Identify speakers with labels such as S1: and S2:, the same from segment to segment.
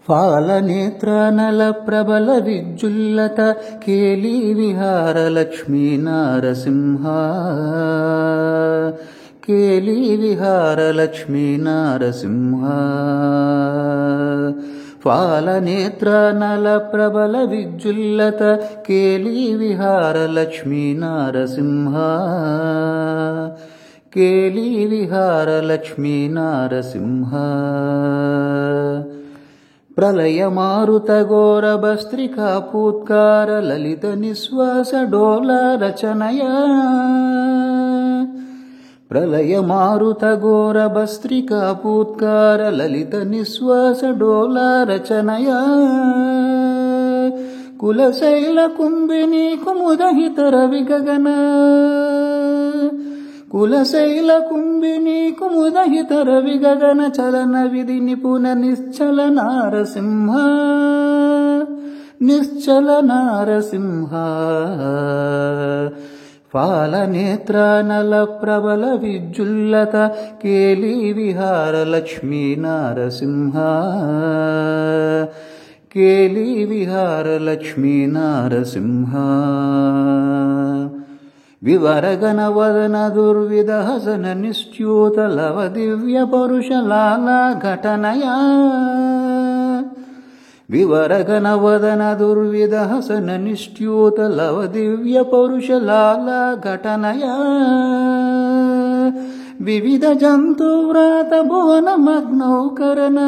S1: ఫాలనేత్రనల ప్రబల విజ్జుల్లత కేళీ విహార లక్ష్మీ నారసింహ కేళీ విహార లక్ష్మీ నారసింహ ఫాలనేత్రనల ప్రబల విజ్జుల్లత కేళీ విహార లక్ష్మీ నారసింహ కేళీ విహార లక్ష్మీ నారసింహ ప్రళయ మారుత ఘోర భస్త్రికా పూత్కార లలిత నిశ్వాస డోల రచనయ ప్రళయ మారుత ఘోర భస్త్రికా పూత్కార లలిత నిశ్వాస డోల రచనయ కులశైల కుంభిని కుముదహిత రవి గగన కులశైల కుంభిని కుముదహిత రవి గగన చలన విధి నిపుణ నిశ్చల నారసింహ నిశ్చల నారసింహ ఫాలనేత్రనల ప్రబల విజ్జుల్లత కేళీ విహార లక్ష్మీ నారసింహ కేళీ విహార లక్ష్మీ నారసింహ వివరగణ వదన దుర్విధ హసన నిశ్చ్యూత లవ దివ్య పరుష లాలా ఘటనయా వివరగణ వదన దుర్విధ హసన నిశ్చ్యూత లవ దివ్య పరుష లాలా ఘటనయా వివిధ జంతువ్రాత భువన మగ్నౌకరణ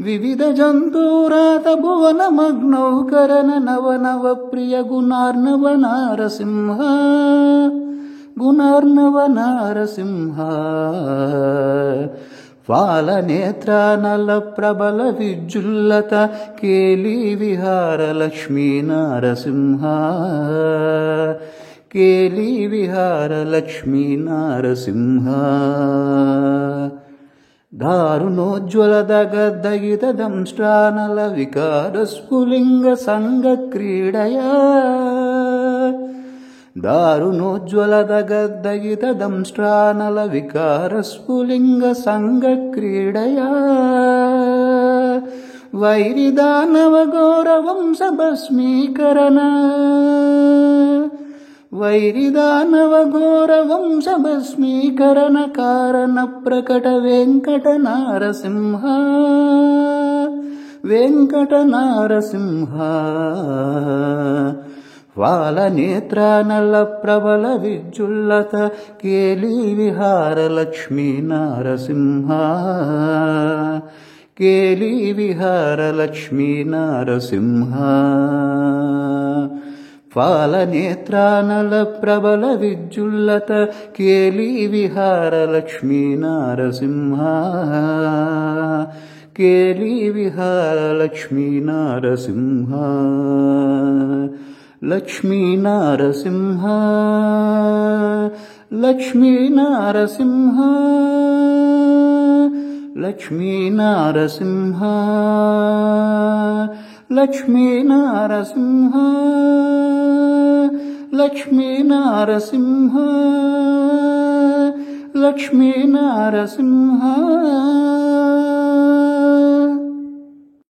S1: వివిధ జంతురాత భువన మగ్నౌకరణ నవ నవ ప్రియ గుణార్ణవ నారసింహ గుణార్ణవ నారసింహ ఫాలనేత్రనల ప్రబల విజ్జుల్లత కేళీ విహార లక్ష్మీ నారసింహ కేళీ విహార లక్ష్మీ నారసింహ దారుణోజ్వల దగద్దగిత దంష్ట్రానల వికార స్ఫులింగ సంగ క్రీడయా దారుణోజ్వల దగద్దగిత దంష్ట్రానల వికార స్ఫులింగ సంగ క్రీడయా వైరిదానవ ఘోర వంశ భస్మీకరణ వైరిదానవ ఘోర వంశ భస్మీకరణ కారణ ప్రకట వెంకట నారసింహ వెంకట నారసింహ ఫాలనేత్రనల ప్రబల విజ్జుల్లత కేళీ విహార లక్ష్మీ నారసింహ కేళీ విహార లక్ష్మీ నారసింహ ఫాలనేత్రనల ప్రబల విజ్జుల్లత కేళీ విహార లక్ష్మీ నారసింహ కేళీ విహార లక్ష్మీ నారసింహ లక్ష్మీ నారసింహ లక్ష్మీ నారసింహ లక్ష్మీ నారసింహ లక్ష్మీ నారసింహ లక్ష్మీ నారసింహ లక్ష్మీ నారసింహ